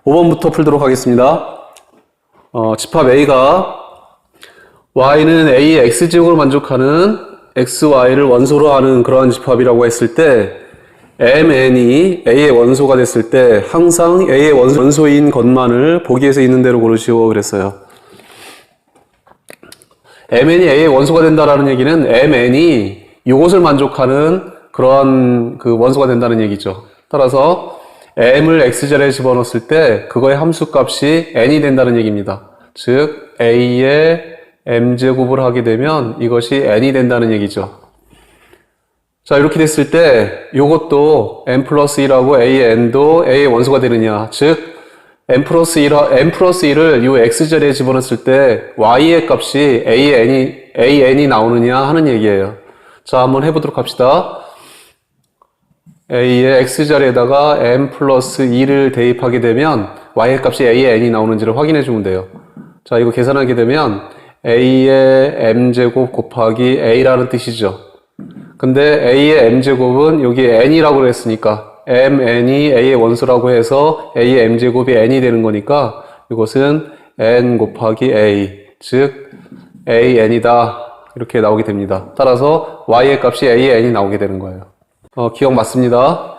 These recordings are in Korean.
5번부터 풀도록 하겠습니다. 집합 A가 y는 A의 x제곱으로 만족하는 xy를 원소로 하는 그러한 집합이라고 했을 때 mn이 A의 원소가 됐을 때 항상 A의 원소인 것만을 보기에서 있는 대로 고르시오 그랬어요. mn이 A의 원소가 된다라는 얘기는 mn이 이것을 만족하는 그러한 그 원소가 된다는 얘기죠. 따라서 m을 x자리에 집어넣었을 때 그거의 함수값이 n이 된다는 얘기입니다. 즉 A의 m제곱을 하게 되면 이것이 n이 된다는 얘기죠. 자, 이렇게 됐을 때 이것도 m 플러스 1하고 A의 n도 A의 원소가 되느냐, 즉 m 플러스 1을 이 x자리에 집어넣었을 때 y의 값이 an이 나오느냐 하는 얘기예요. 자, 한번 해보도록 합시다. A의 x자리에다가 m 플러스 2를 대입하게 되면 y의 값이 A의 n이 나오는지를 확인해 주면 돼요. 자, 이거 계산하게 되면 A의 m제곱 곱하기 A라는 뜻이죠. 근데 A의 m제곱은 여기 n이라고 그랬으니까 mn이 A의 원소라고 해서 A의 m제곱이 n이 되는 거니까 이것은 n 곱하기 A, 즉 AN이다 이렇게 나오게 됩니다. 따라서 y의 값이 A의 n이 나오게 되는 거예요. 기억 맞습니다.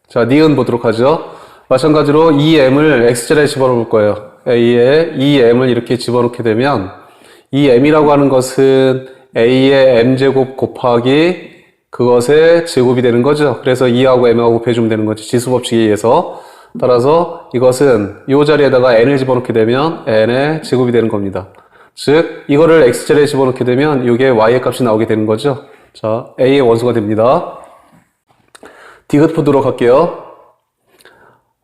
자, 니은 보도록 하죠. 마찬가지로 이 m을 x자리에 집어넣을 거예요. A에 이 m을 이렇게 집어넣게 되면 이 m이라고 하는 것은 A의 m제곱 곱하기 그것의 제곱이 되는 거죠. 그래서 2하고 m하고 곱해주면 되는 거죠. 지수법칙에 의해서. 따라서 이것은 이 자리에다가 n을 집어넣게 되면 n의 제곱이 되는 겁니다. 즉 이거를 x자리에 집어넣게 되면 이게 y의 값이 나오게 되는 거죠. 자, A의 원소가 됩니다. 디귿 보도록 할게요.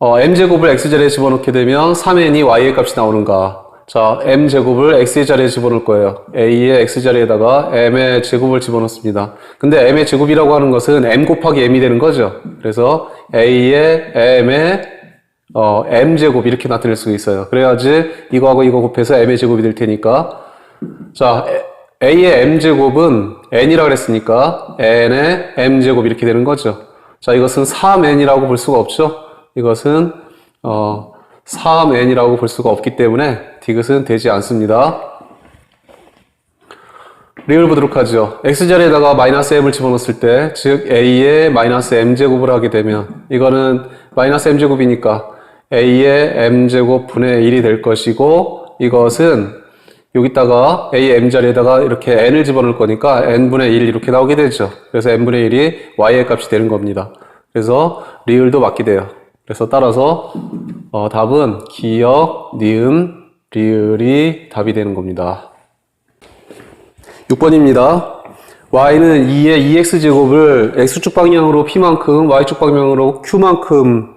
m제곱을 x자리에 집어넣게 되면 3n이 y의 값이 나오는가. 자, m제곱을 x의 자리에 집어넣을 거예요. A의 x자리에다가 m의 제곱을 집어넣습니다. 근데 m의 제곱이라고 하는 것은 m 곱하기 m이 되는 거죠. 그래서 A의 m의 m제곱 이렇게 나타낼 수 있어요. 그래야지 이거하고 이거 곱해서 m의 제곱이 될 테니까. 자, A의 m제곱은 n이라고 그랬으니까 n의 m제곱 이렇게 되는 거죠. 자, 이것은 3n이라고 볼 수가 없죠. 이것은 3n이라고 볼 수가 없기 때문에 디귿은 되지 않습니다. 리을 보도록 하죠. x자리에다가 마이너스 m을 집어넣었을 때, 즉 a의 마이너스 m제곱을 하게 되면 이거는 마이너스 m제곱이니까 a의 m제곱 분의 1이 될 것이고, 이것은 여기다가 a의 m자리에다가 이렇게 n을 집어넣을 거니까 n분의 1 이렇게 나오게 되죠. 그래서 n분의 1이 y의 값이 되는 겁니다. 그래서 리을도 맞게 돼요. 그래서 따라서 답은 기역, 니은, 리을이 답이 되는 겁니다. 6번입니다. y는 2의 2x제곱을 x축 방향으로 p만큼, y축 방향으로 q만큼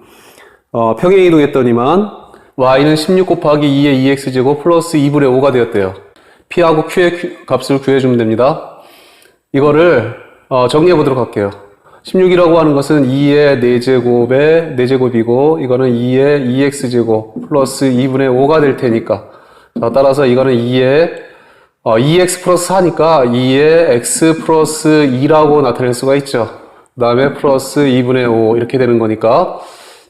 평행 이동했더니만 y는 16 곱하기 2의 2x제곱 플러스 2분의 5가 되었대요. p하고 q의 값을 구해주면 됩니다. 이거를 정리해 보도록 할게요. 16이라고 하는 것은 2의 4제곱의 4제곱이고 이거는 2의 2x제곱 플러스 2분의 5가 될 테니까, 자, 따라서 이거는 2x 플러스 4니까 2의 x 플러스 2라고 나타낼 수가 있죠. 그 다음에 플러스 2분의 5 이렇게 되는 거니까,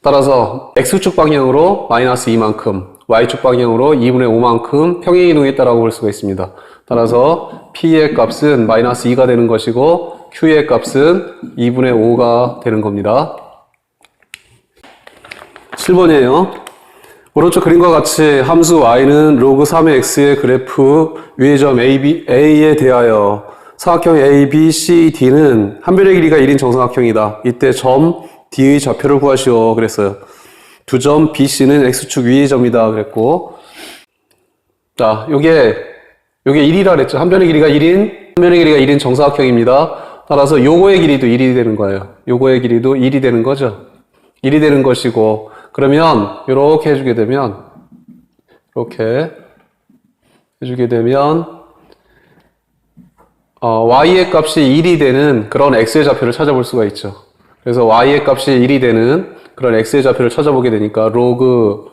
따라서 x축 방향으로 마이너스 2만큼, y축 방향으로 2분의 5만큼 평행 이동했다라고 볼 수가 있습니다. 따라서 p의 값은 마이너스 2가 되는 것이고 q의 값은 2분의 5가 되는 겁니다. 7번이에요. 오른쪽 그림과 같이 함수 y는 로그 3의 x의 그래프 위의 점 A에 대하여 사각형 ABCD는 한 변의 길이가 1인 정사각형이다. 이때 점 D의 좌표를 구하시오 그랬어요. 두 점 BC는 x축 위의 점이다 그랬고, 자, 요게 1이라 그랬죠. 한 변의 길이가 1인 정사각형입니다. 따라서 요거의 길이도 1이 되는 거예요. 요거의 길이도 1이 되는 거죠. 1이 되는 것이고, 그러면 이렇게 해주게 되면 y의 값이 1이 되는 그런 x의 좌표를 찾아볼 수가 있죠. 그래서 y의 값이 1이 되는 그런 x의 좌표를 찾아보게 되니까 로그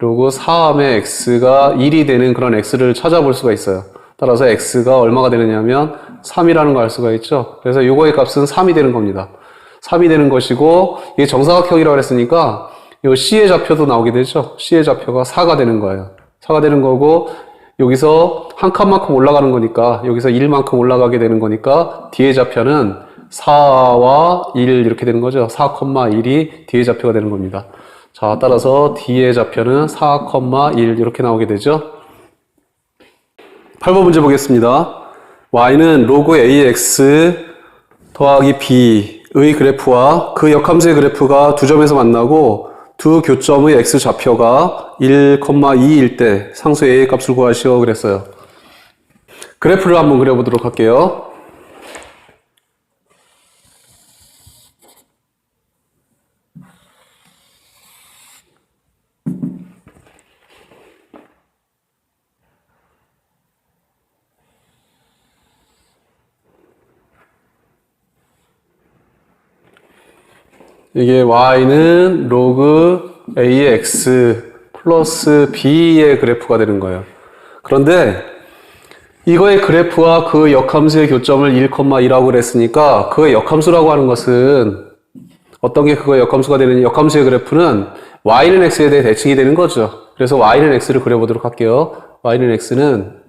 3의 x가 1이 되는 그런 x를 찾아볼 수가 있어요. 따라서 x가 얼마가 되느냐면 3이라는 걸 알 수가 있죠. 그래서 요거의 값은 3이 되는 겁니다. 3이 되는 것이고, 이게 정사각형이라고 했으니까, 요 C의 좌표도 나오게 되죠. C의 좌표가 4가 되는 거예요. 4가 되는 거고, 여기서 한 칸만큼 올라가는 거니까, 여기서 1만큼 올라가게 되는 거니까, 뒤의 좌표는 4와 1 이렇게 되는 거죠. 4,1이 뒤의 좌표가 되는 겁니다. 자, 따라서 D의 좌표는 4,1 이렇게 나오게 되죠. 8번 문제 보겠습니다. y는 로그 ax 더하기 b의 그래프와 그 역함수의 그래프가 두 점에서 만나고 두 교점의 x 좌표가 1,2일 때 상수 a의 값을 구하시오 그랬어요. 그래프를 한번 그려보도록 할게요. 이게 y는 로그 ax 플러스 b의 그래프가 되는 거예요. 그런데 이거의 그래프와 그 역함수의 교점을 1,2라고 그랬으니까 그 역함수라고 하는 것은 어떤 게 그거 역함수가 되는 역함수의 그래프는 y는 x에 대해 대칭이 되는 거죠. 그래서 y는 x를 그려보도록 할게요. y는 x는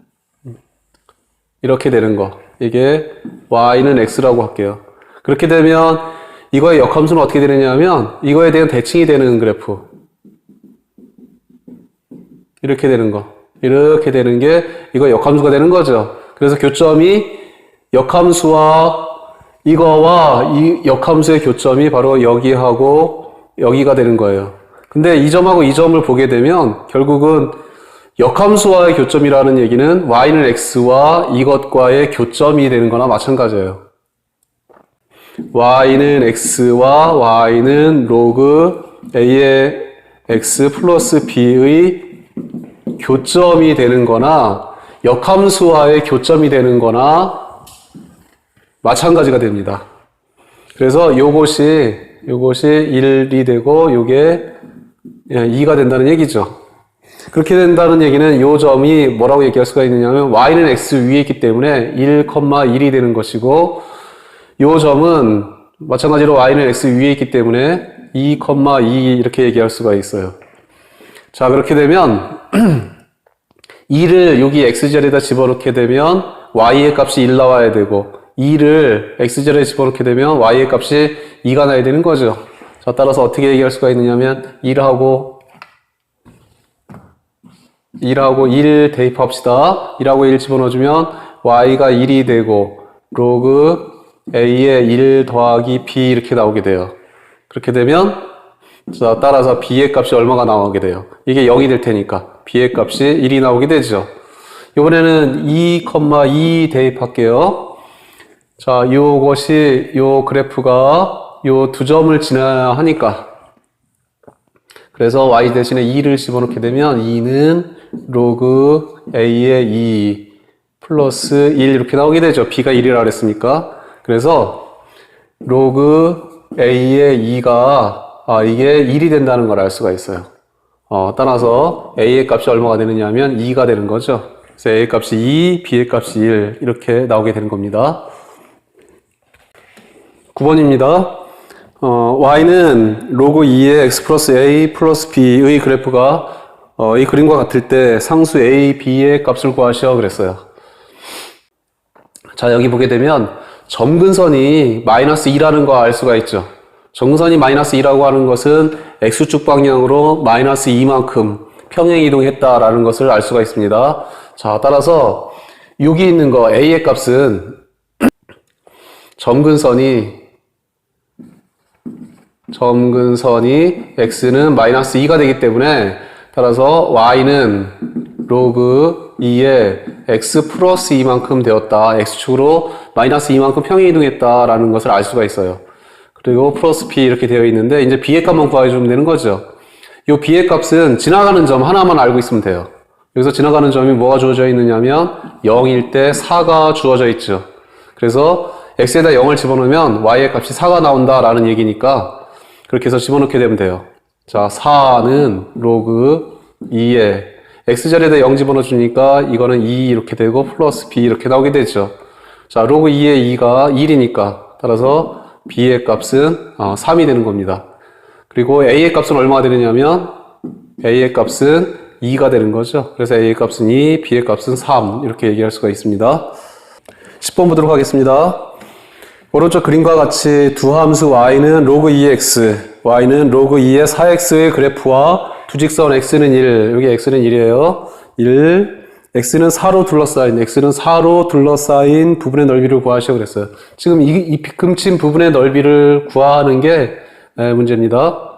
이렇게 되는 거. 이게 y는 x라고 할게요. 그렇게 되면 이거의 역함수는 어떻게 되느냐 하면 이거에 대한 대칭이 되는 그래프. 이렇게 되는 거. 이렇게 되는 게 이거 역함수가 되는 거죠. 그래서 교점이 역함수와 이거와 이 역함수의 교점이 바로 여기하고 여기가 되는 거예요. 근데 이 점하고 이 점을 보게 되면 결국은 역함수와의 교점이라는 얘기는 y는 x와 이것과의 교점이 되는 거나 마찬가지예요. y는 x와 y는 로그 a의 x 플러스 b의 교점이 되는 거나 역함수와의 교점이 되는 거나 마찬가지가 됩니다. 그래서 요것이 1이 되고 요게 2가 된다는 얘기죠. 그렇게 된다는 얘기는 요 점이 뭐라고 얘기할 수가 있느냐면 y는 x 위에 있기 때문에 1,1이 되는 것이고 요 점은 마찬가지로 y는 x 위에 있기 때문에 2,2 이렇게 얘기할 수가 있어요. 자, 그렇게 되면 2를 여기 x자리에다 집어넣게 되면 y의 값이 1 나와야 되고 2를 x자리에 집어넣게 되면 y의 값이 2가 나야 되는 거죠. 자, 따라서 어떻게 얘기할 수가 있느냐면 1하고 1 대입합시다. 1하고 1 집어넣어주면 y가 1이 되고 로그 a의 1 더하기 b 이렇게 나오게 돼요. 그렇게 되면 자, 따라서 b의 값이 얼마가 나오게 돼요? 이게 0이 될 테니까 b의 값이 1이 나오게 되죠. 이번에는 2,2 대입할게요. 자, 요것이 요 그래프가 요 두 점을 지나야 하니까 그래서 y 대신에 2를 집어넣게 되면 2는 로그 a의 2 플러스 1 이렇게 나오게 되죠. b가 1이라고 그랬으니까. 그래서 로그 a의 2가 이게 1이 된다는 걸 알 수가 있어요. 따라서 a의 값이 얼마가 되느냐 하면 2가 되는 거죠. 그래서 a의 값이 2, b의 값이 1 이렇게 나오게 되는 겁니다. 9번입니다. y는 로그 2의 x 플러스 a 플러스 b의 그래프가 이 그림과 같을 때 상수 a, b의 값을 구하시오 그랬어요. 자, 여기 보게 되면 점근선이 마이너스 2라는 거 알 수가 있죠. 점근선이 마이너스 2라고 하는 것은 x축 방향으로 마이너스 2만큼 평행 이동했다라는 것을 알 수가 있습니다. 자, 따라서 여기 있는 거 a의 값은 점근선이 x는 마이너스 2가 되기 때문에 따라서 y는 로그 2에 x 플러스 2만큼 되었다. x축으로 마이너스 2만큼 평행 이동했다라는 것을 알 수가 있어요. 그리고 플러스 b 이렇게 되어 있는데 이제 b의 값만 구해주면 되는 거죠. 이 b의 값은 지나가는 점 하나만 알고 있으면 돼요. 여기서 지나가는 점이 뭐가 주어져 있느냐면 0일 때 4가 주어져 있죠. 그래서 x에다 0을 집어넣으면 y의 값이 4가 나온다라는 얘기니까 그렇게 해서 집어넣게 되면 돼요. 자, 4는 로그 2에 x자리에다 0 집어넣어주니까 이거는 2 이렇게 되고 플러스 b 이렇게 나오게 되죠. 자, 로그 2의 2가 1이니까 따라서 b의 값은 3이 되는 겁니다. 그리고 a의 값은 얼마가 되느냐면 a의 값은 2가 되는 거죠. 그래서 a의 값은 2, b의 값은 3 이렇게 얘기할 수가 있습니다. 10번 보도록 하겠습니다. 오른쪽 그림과 같이 두 함수 y는 log 2x, y는 log 2의 4x의 그래프와 두 직선 x는 1, 여기 x는 1이에요. 1, x는 4로 둘러싸인 부분의 넓이를 구하시오 그랬어요. 지금 이 빗금친 부분의 넓이를 구하는 게 문제입니다.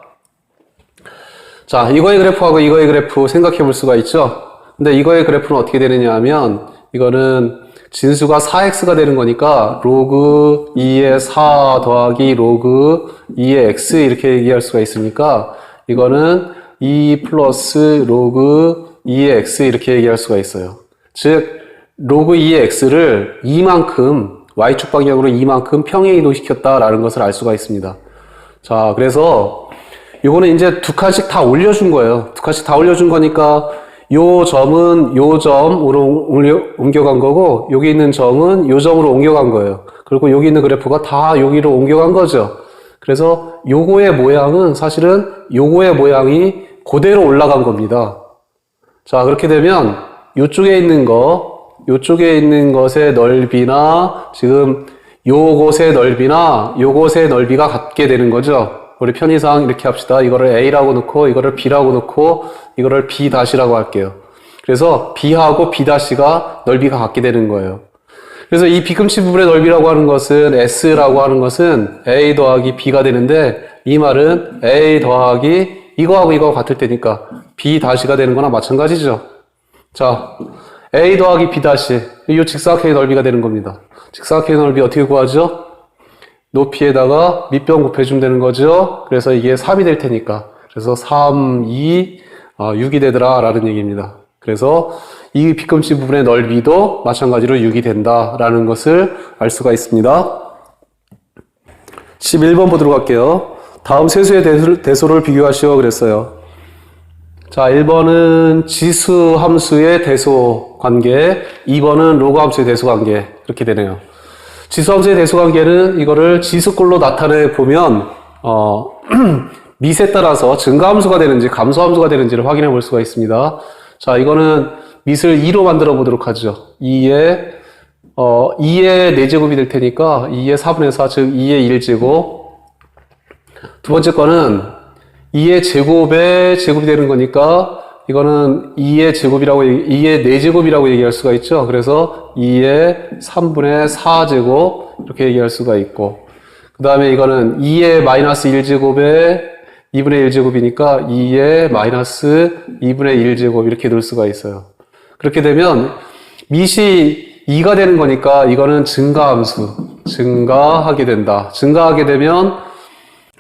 자, 이거의 그래프하고 이거의 그래프 생각해 볼 수가 있죠. 근데 이거의 그래프는 어떻게 되느냐 하면 이거는 진수가 4x가 되는 거니까 log 2의 4 더하기 log 2의 x 이렇게 얘기할 수가 있으니까 이거는 2 플러스 log 2의 x 이렇게 얘기할 수가 있어요. 즉 log 2의 x를 이만큼 y축 방향으로 이만큼 평행 이동시켰다라는 것을 알 수가 있습니다. 자, 그래서 요거는 이제 두 칸씩 다 올려준 거예요. 두 칸씩 다 올려준 거니까 요 점은 요 점으로 옮겨간 거고 여기 있는 점은 요 점으로 옮겨간 거예요. 그리고 여기 있는 그래프가 다 여기로 옮겨간 거죠. 그래서 요거의 모양은 사실은 요거의 모양이 그대로 올라간 겁니다. 자, 그렇게 되면 요쪽에 있는 것의 넓이나 지금 요것의 넓이가 같게 되는 거죠. 우리 편의상 이렇게 합시다. 이거를 A라고 넣고 이거를 B라고 넣고 이거를 B-라고 할게요. 그래서 B하고 B-가 넓이가 같게 되는 거예요. 그래서 이 비금치 부분의 넓이라고 하는 것은 S라고 하는 것은 A 더하기 B가 되는데 이 말은 A 더하기 이거하고 이거가 같을 테니까 B-가 되는 거나 마찬가지죠. 자, A 더하기 B-, 이 직사각형의 넓이가 되는 겁니다. 직사각형의 넓이 어떻게 구하죠? 높이에다가 밑변 곱해주면 되는 거죠. 그래서 이게 3이 될 테니까. 그래서 3, 2, 6이 되더라 라는 얘기입니다. 그래서 이 빗금치 부분의 넓이도 마찬가지로 6이 된다라는 것을 알 수가 있습니다. 11번 보도록 할게요. 다음 세수의 대소를 비교하시오 그랬어요. 자, 1번은 지수 함수의 대소 관계, 2번은 로그 함수의 대소 관계 이렇게 되네요. 지수 함수의 대소 관계는 이거를 지수꼴로 나타내 보면 밑에 따라서 증가 함수가 되는지 감소 함수가 되는지를 확인해 볼 수가 있습니다. 자, 이거는 밑을 2로 만들어 보도록 하죠. 2의 4제곱이 될 테니까 2의 4분의 4, 즉 2의 1제곱. 두 번째 거는 2의 제곱의 제곱이 되는 거니까 이거는 2의 4제곱이라고 얘기할 수가 있죠. 그래서 2의 3분의 4제곱 이렇게 얘기할 수가 있고, 그 다음에 이거는 2의 마이너스 1제곱에 2분의 1제곱이니까 2의 마이너스 2분의 1제곱 이렇게 넣을 수가 있어요. 그렇게 되면 밑이 2가 되는 거니까 이거는 증가함수, 증가하게 된다. 증가하게 되면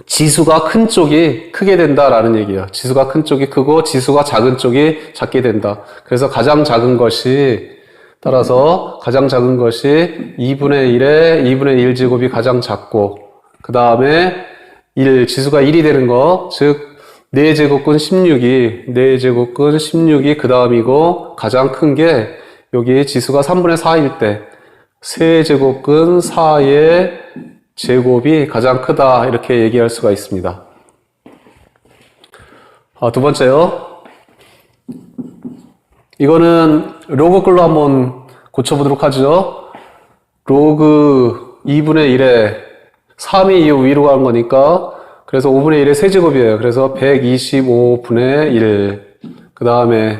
지수가 큰 쪽이 크게 된다라는 얘기예요. 지수가 큰 쪽이 크고 지수가 작은 쪽이 작게 된다. 그래서 가장 작은 것이 2분의 1에 2분의 1제곱이 가장 작고, 그 다음에 1, 지수가 1이 되는 거, 즉 4제곱근 16이 그 다음이고, 가장 큰 게 여기 지수가 3분의 4일 때 3제곱근 4의 제곱이 가장 크다 이렇게 얘기할 수가 있습니다. 두 번째요. 이거는 로그 글로 한번 고쳐보도록 하죠. 로그 2분의 1에 3이 위로 가는 거니까 그래서 5분의 1의 세제곱이에요. 그래서 125분의 1. 그 다음에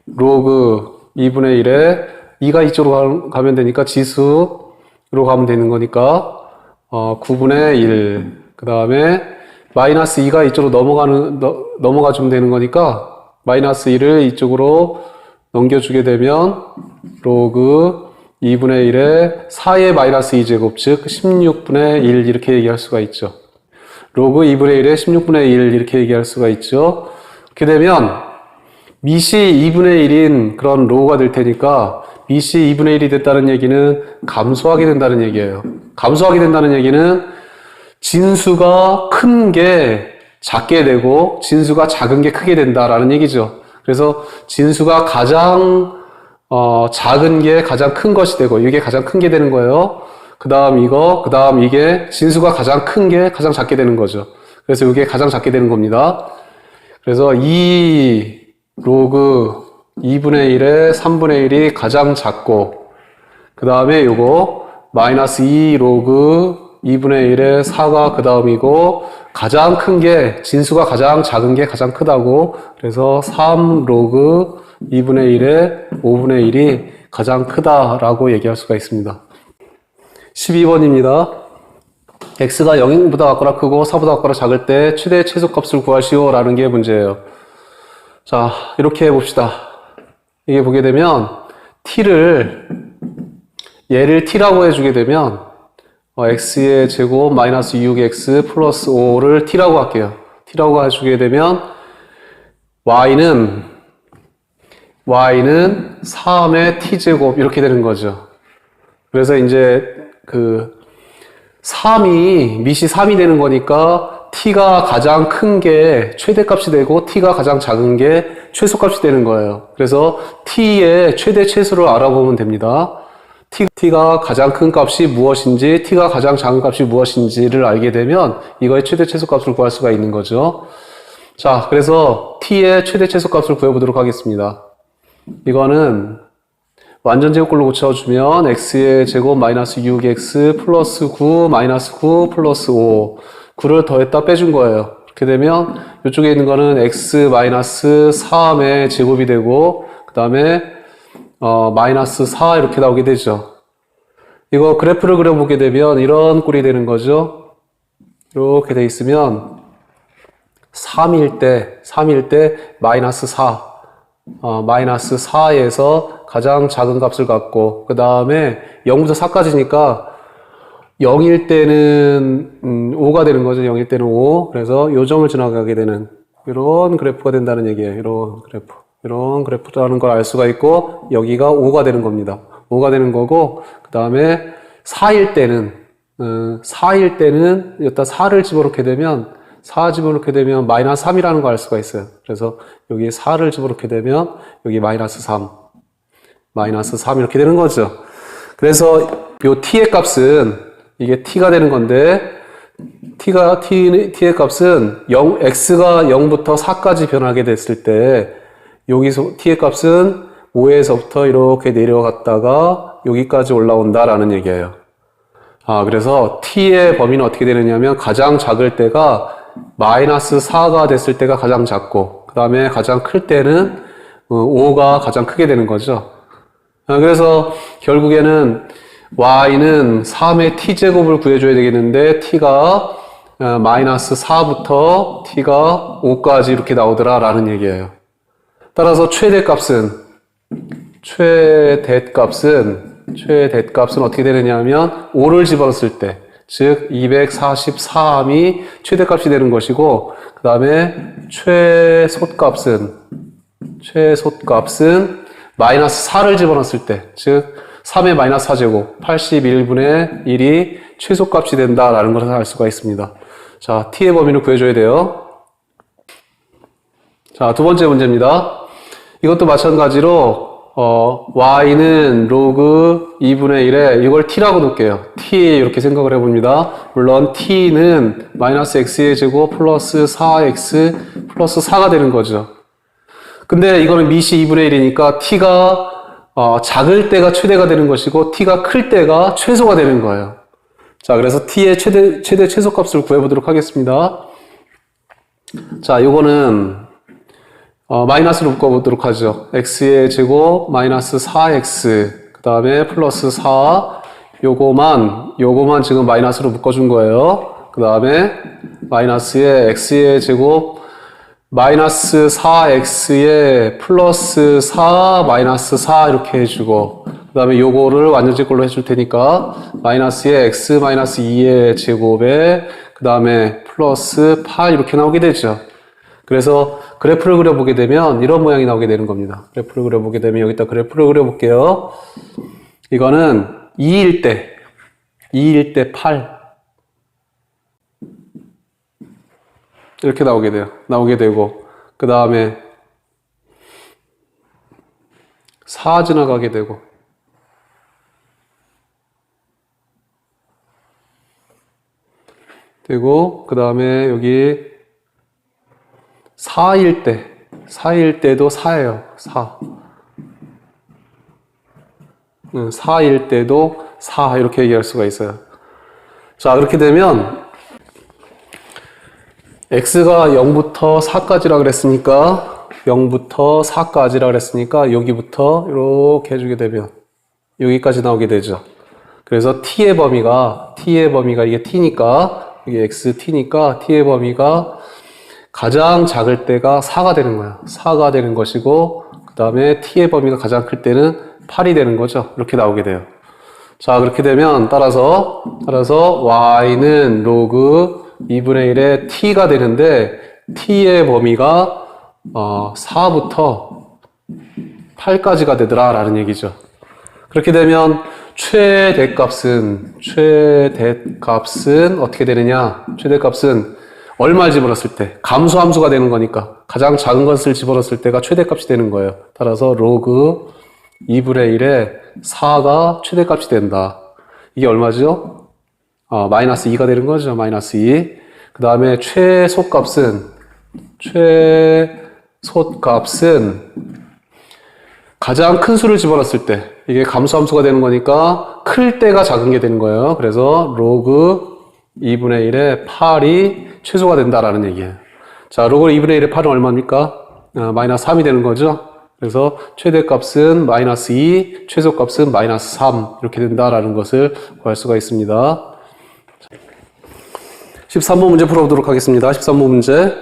로그 2분의 1에 2가 이쪽으로 가면 되니까 지수로 가면 되는 거니까 9분의 1. 그 다음에 마이너스 2가 이쪽으로 넘어가 주면 되는 거니까 마이너스 1을 이쪽으로 넘겨주게 되면 로그 2분의 1에 4의 마이너스 2제곱, 즉 16분의 1 이렇게 얘기할 수가 있죠. 로그 2분의 1에 16분의 1 이렇게 얘기할 수가 있죠. 그렇게 되면 밑이 2분의 1인 그런 로우가 될 테니까 밑이 2분의 1이 됐다는 얘기는 감소하게 된다는 얘기예요. 감소하게 된다는 얘기는 진수가 큰 게 작게 되고 진수가 작은 게 크게 된다라는 얘기죠. 그래서 진수가 가장 작은 게 가장 큰 것이 되고 이게 가장 큰 게 되는 거예요. 그 다음 이거, 그 다음 이게 진수가 가장 큰 게 가장 작게 되는 거죠. 그래서 이게 가장 작게 되는 겁니다. 그래서 2 로그 2분의 1에 3분의 1이 가장 작고, 그 다음에 요거 마이너스 2 로그 2분의 1에 4가 그 다음이고, 가장 큰 게, 진수가 가장 작은 게 가장 크다고, 그래서 3 로그 2분의 1에 5분의 1이 가장 크다라고 얘기할 수가 있습니다. 12번입니다. x가 0보다 같거나 크고 4보다 같거나 작을 때 최대 최소값을 구하시오 라는 게 문제예요. 자, 이렇게 해봅시다. 이게 보게 되면 얘를 t라고 해주게 되면 x의 제곱 마이너스 6x 플러스 5를 t라고 할게요. t라고 해주게 되면 y는 3의 t제곱 이렇게 되는 거죠. 그래서 이제 밑이 3이 되는 거니까 t가 가장 큰 게 최대값이 되고 t가 가장 작은 게 최소값이 되는 거예요. 그래서 t의 최대 최소를 알아보면 됩니다. t가 가장 큰 값이 무엇인지, t가 가장 작은 값이 무엇인지를 알게 되면 이거의 최대 최소값을 구할 수가 있는 거죠. 자, 그래서 t의 최대 최소값을 구해보도록 하겠습니다. 이거는 완전 제곱꼴로 고쳐주면 x의 제곱 마이너스 6x 플러스 9 마이너스 9 플러스 5 9를 더했다 빼준 거예요. 이렇게 되면 이쪽에 있는 거는 x 마이너스 3의 제곱이 되고 그 다음에 마이너스 4 이렇게 나오게 되죠. 이거 그래프를 그려보게 되면 이런 꼴이 되는 거죠. 이렇게 돼 있으면 3일 때 마이너스 4 마이너스 4에서 가장 작은 값을 갖고 그 다음에 0부터 4까지니까 0일 때는 5가 되는 거죠. 0일 때는 5. 그래서 요점을 지나가게 되는 이런 그래프가 된다는 얘기예요. 이런 그래프라는 걸 알 수가 있고 여기가 5가 되는 겁니다. 5가 되는 거고 그 다음에 4일 때는 여기다 4를 집어넣게 되면 4 집어넣게 되면 마이너스 3이라는 거 알 수가 있어요. 그래서 여기 4를 집어넣게 되면 여기 마이너스 3 이렇게 되는 거죠. 그래서 요 t의 값은 이게 t가 되는 건데 t의 값은 x가 0부터 4까지 변하게 됐을 때 여기서 t의 값은 5에서부터 이렇게 내려갔다가 여기까지 올라온다라는 얘기예요. 그래서 t의 범위는 어떻게 되느냐면 가장 작을 때가 마이너스 4가 됐을 때가 가장 작고 그 다음에 가장 클 때는 5가 가장 크게 되는 거죠. 그래서 결국에는 y는 3의 t제곱을 구해줘야 되겠는데 t가 마이너스 4부터 t가 5까지 이렇게 나오더라 라는 얘기예요. 따라서 최대값은 어떻게 되느냐면 5를 집어넣었을 때 즉 243이 최대값이 되는 것이고 그 다음에 최소값은 마이너스 4를 집어넣었을 때 즉 3의 마이너스 4제곱 81분의 1이 최소값이 된다라는 것을 알 수가 있습니다. 자, t의 범위를 구해줘야 돼요. 자, 두 번째 문제입니다. 이것도 마찬가지로 y는 로그 2분의 1에 이걸 t라고 놓을게요. t 이렇게 생각을 해봅니다. 물론 t는 마이너스 x의 제곱 플러스 4x 플러스 4가 되는 거죠. 근데 이거는 밑이 2분의 1이니까 t가 작을 때가 최대가 되는 것이고 t가 클 때가 최소가 되는 거예요. 자, 그래서 t의 최대 최소값을 구해보도록 하겠습니다. 자, 요거는 마이너스로 묶어보도록 하죠. x의 제곱 마이너스 4x 그 다음에 플러스 4 요거만 지금 마이너스로 묶어준 거예요. 그 다음에 마이너스에 x의 제곱 마이너스 4x에 플러스 4 마이너스 4 이렇게 해주고 그 다음에 요거를 완전제꼴로 해줄 테니까 마이너스에 x 마이너스 2의 제곱에 그 다음에 플러스 8 이렇게 나오게 되죠. 그래서 그래프를 그려보게 되면 이런 모양이 나오게 되는 겁니다. 그래프를 그려보게 되면 여기다 그래프를 그려볼게요. 이거는 2일 때 8 이렇게 나오게 되고 그 다음에 4 지나가게 되고 되고, 그 다음에 여기 4일 때도 4예요. 4. 4일 때도 4 이렇게 얘기할 수가 있어요. 자, 그렇게 되면 x가 0부터 4까지라 그랬으니까 0부터 4까지라 그랬으니까 여기부터 이렇게 해주게 되면 여기까지 나오게 되죠. 그래서 t의 범위가 이게 t니까 이게 xt니까 t의 범위가 가장 작을 때가 4가 되는 거야. 4가 되는 것이고 그 다음에 t의 범위가 가장 클 때는 8이 되는 거죠. 이렇게 나오게 돼요. 자, 그렇게 되면 따라서 y는 로그 2분의 1의 t가 되는데 t의 범위가 4부터 8까지가 되더라 라는 얘기죠. 그렇게 되면 최대값은 어떻게 되느냐? 최대값은 얼마를 집어넣었을 때? 감소함수가 되는 거니까 가장 작은 것을 집어넣었을 때가 최대값이 되는 거예요. 따라서 로그 2분의 1에 4가 최대값이 된다. 이게 얼마죠? 마이너스 2가 되는 거죠. 마이너스 2. 그 다음에 최소값은 가장 큰 수를 집어넣었을 때 이게 감소함수가 되는 거니까 클 때가 작은 게 되는 거예요. 그래서 로그 2분의 1에 8이 최소가 된다라는 얘기예요. 자, 로그 2분의 1의 8은 얼마입니까? 마이너스 3이 되는 거죠. 그래서 최대값은 마이너스 2, 최소값은 마이너스 3 이렇게 된다라는 것을 구할 수가 있습니다. 13번 문제 풀어보도록 하겠습니다. 13번 문제.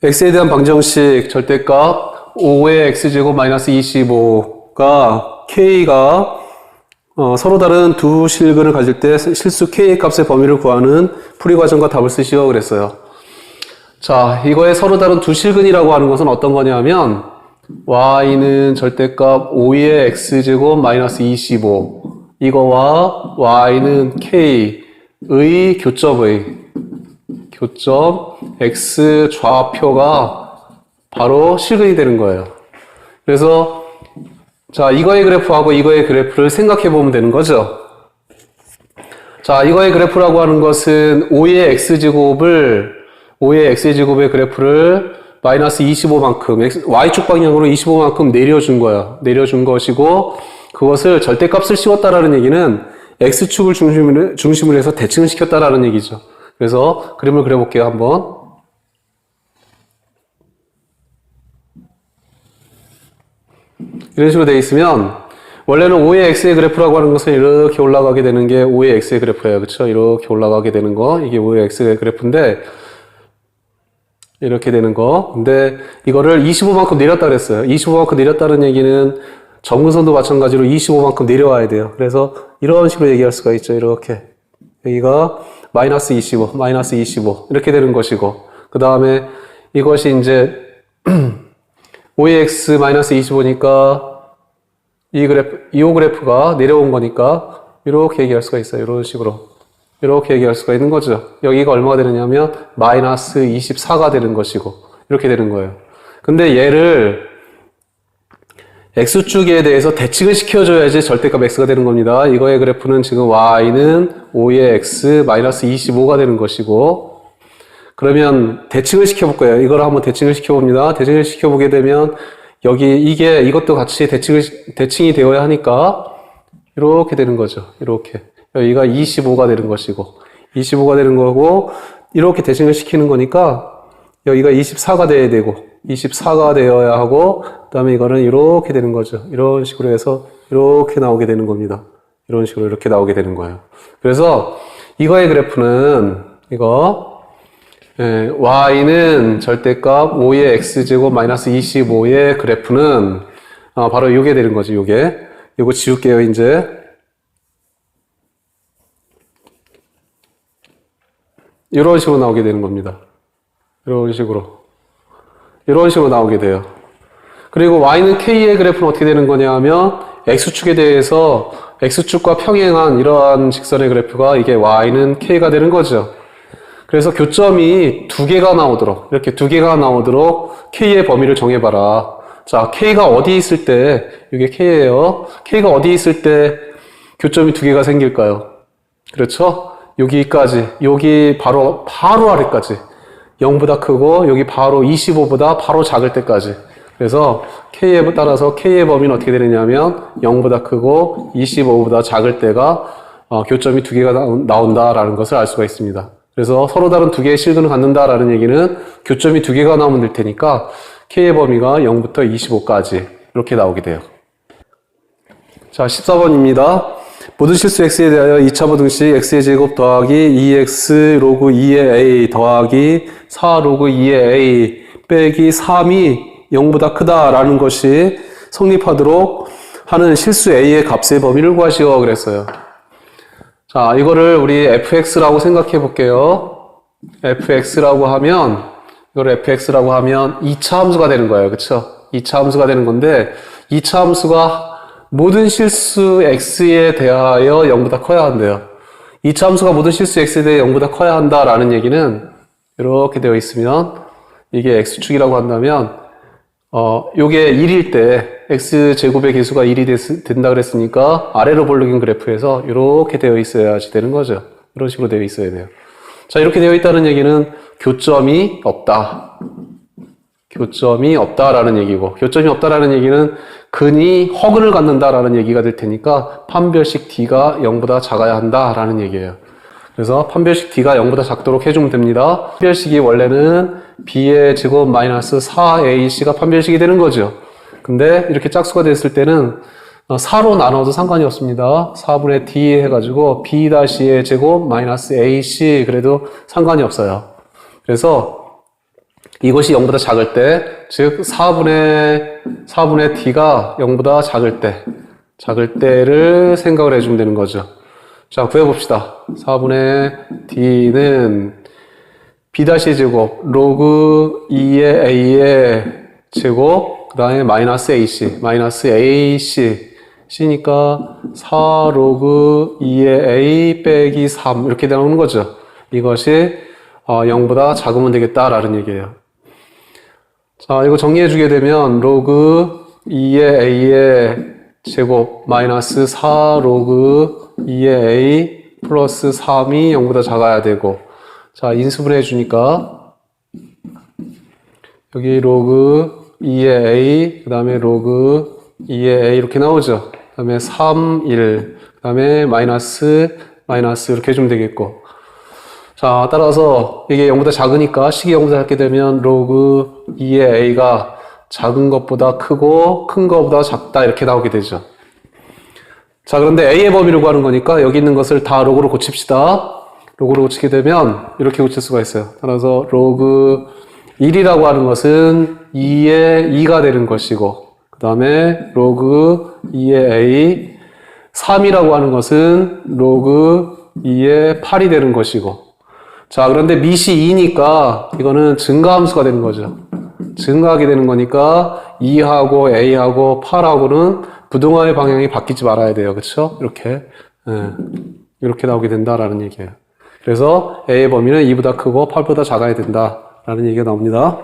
x에 대한 방정식 절대값 5의 x제곱 마이너스 25가 k가 서로 다른 두 실근을 가질 때 실수 k의 값의 범위를 구하는 풀이 과정과 답을 쓰시오 그랬어요. 자, 이거의 서로 다른 두 실근이라고 하는 것은 어떤 거냐면 y는 절대값 5의 x제곱 마이너스 25 이거와 y는 k의 교점 x 좌표가 바로 실근이 되는 거예요. 그래서 자, 이거의 그래프하고 이거의 그래프를 생각해 보면 되는 거죠. 자, 이거의 그래프라고 하는 것은 5의 x제곱의 그래프를 마이너스 25만큼 y축 방향으로 25만큼 내려준 거야. 내려준 것이고 그것을 절대값을 씌웠다라는 얘기는 x축을 중심으로 해서 대칭을 시켰다라는 얘기죠. 그래서 그림을 그려볼게요. 한번. 이런 식으로 되어 있으면 원래는 5의 x의 그래프라고 하는 것은 이렇게 올라가게 되는 게 5의 x의 그래프예요. 그렇죠? 이렇게 올라가게 되는 거. 이게 5의 x의 그래프인데 이렇게 되는 거. 근데 이거를 25만큼 내렸다 그랬어요. 25만큼 내렸다는 얘기는 점근선도 마찬가지로 25만큼 내려와야 돼요. 그래서 이런 식으로 얘기할 수가 있죠. 이렇게. 여기가 마이너스 25 이렇게 되는 것이고 그 다음에 이것이 이제 5의 x 마이너스 25니까 이 그래프가 내려온 거니까 이렇게 얘기할 수가 있어요. 이런 식으로. 이렇게 얘기할 수가 있는 거죠. 여기가 얼마가 되느냐면 마이너스 24가 되는 것이고 이렇게 되는 거예요. 근데 얘를 x축에 대해서 대칭을 시켜줘야지 절대값 x가 되는 겁니다. 이거의 그래프는 지금 y는 5의 x 마이너스 25가 되는 것이고 그러면 대칭을 시켜볼 거예요. 이걸 한번 대칭을 시켜봅니다. 대칭을 시켜보게 되면 이것도 같이 대칭이 되어야 하니까 이렇게 되는 거죠. 이렇게. 여기가 25가 되는 것이고 25가 되는 거고 이렇게 대칭을 시키는 거니까 여기가 24가 돼야 되고 24가 되어야 하고 그 다음에 이거는 이렇게 되는 거죠. 이런 식으로 해서 이렇게 나오게 되는 겁니다. 이런 식으로 이렇게 나오게 되는 거예요. 그래서 이거의 그래프는 y는 절대값 5의 x제곱 마이너스 25의 그래프는 바로 이게 되는 거죠. 이거 지울게요. 이제 이런 식으로 나오게 되는 겁니다. 이런 식으로 나오게 돼요. 그리고 y는 k의 그래프는 어떻게 되는 거냐 하면 x축에 대해서 x축과 평행한 이러한 직선의 그래프가 이게 y는 k가 되는 거죠. 그래서 교점이 두 개가 나오도록 이렇게 두 개가 나오도록 k의 범위를 정해봐라. 자, k가 어디 있을 때 이게 k예요. k가 어디 있을 때 교점이 두 개가 생길까요? 그렇죠? 여기까지, 여기 바로 아래까지 0보다 크고 여기 바로 25보다 바로 작을 때까지. 그래서 K에 따라서 K의 범위는 어떻게 되느냐면 0보다 크고 25보다 작을 때가 교점이 두 개가 나온다라는 것을 알 수가 있습니다. 그래서 서로 다른 두 개의 실근을 갖는다라는 얘기는 교점이 두 개가 나오면 될 테니까 K의 범위가 0부터 25까지 이렇게 나오게 돼요. 자, 14번입니다. 모든 실수 x에 대하여 2차 부등식 x의 제곱 더하기 2x 로그 2의 a 더하기 4 로그 2의 a 빼기 3이 0보다 크다라는 것이 성립하도록 하는 실수 a의 값의 범위를 구하시오 그랬어요. 자, 이거를 우리 fx라고 생각해 볼게요. fx라고 하면 이걸 fx라고 하면 2차 함수가 되는 거예요. 그쵸? 2차 함수가 되는 건데 2차 함수가 모든 실수 x에 대하여 0보다 커야 한대요. 2차 함수가 모든 실수 x에 대해 0보다 커야 한다라는 얘기는 이렇게 되어 있으면 이게 x축이라고 한다면 요게 1일 때 x제곱의 개수가 1이 된다 그랬으니까 아래로 볼록인 그래프에서 이렇게 되어 있어야지 되는 거죠. 이런 식으로 되어 있어야 돼요. 자, 이렇게 되어 있다는 얘기는 교점이 없다. 교점이 없다라는 얘기고, 교점이 없다라는 얘기는 근이 허근을 갖는다라는 얘기가 될 테니까 판별식 d가 0보다 작아야 한다라는 얘기예요. 그래서 판별식 d가 0보다 작도록 해주면 됩니다. 판별식이 원래는 b의 제곱 마이너스 4ac가 판별식이 되는 거죠. 근데 이렇게 짝수가 됐을 때는 4로 나눠도 상관이 없습니다. 4분의 d 해가지고 b-의 제곱 마이너스 ac 그래도 상관이 없어요. 그래서 이것이 0보다 작을 때, 즉 4분의 d가 0보다 작을 때를 생각을 해주면 되는 거죠. 자, 구해봅시다. 4분의 d는 b-의 제곱 로그 2의 a의 제곱 그 다음에 마이너스 ac c니까 4 로그 2의 a 빼기 3 이렇게 나오는 거죠. 이것이 0보다 작으면 되겠다라는 얘기예요. 자, 이거 정리해주게 되면 로그 2의 a의 제곱 마이너스 4 로그 2의 a 플러스 3이 0보다 작아야 되고, 자, 인수분해 해주니까 여기 로그 2의 a 그 다음에 로그 2의 a 이렇게 나오죠. 그 다음에 3, 1 그 다음에 마이너스 이렇게 해주면 되겠고, 자, 따라서 이게 0보다 작으니까 식이 0보다 작게 되면 로그 2의 a가 작은 것보다 크고 큰 것보다 작다 이렇게 나오게 되죠. 자, 그런데 a의 범위를 구하는 거니까 여기 있는 것을 다 로그로 고칩시다. 로그로 고치게 되면 이렇게 고칠 수가 있어요. 따라서 로그 1이라고 하는 것은 2의 2가 되는 것이고, 그 다음에 로그 2의 a 3이라고 하는 것은 로그 2의 8이 되는 것이고, 자, 그런데 밑이 2니까 이거는 증가함수가 되는 거죠. 증가하게 되는 거니까 2하고 a하고 8하고는 부등호의 방향이 바뀌지 말아야 돼요. 그렇죠? 이렇게 나오게 된다라는 얘기예요. 그래서 a의 범위는 2보다 크고 8보다 작아야 된다라는 얘기가 나옵니다.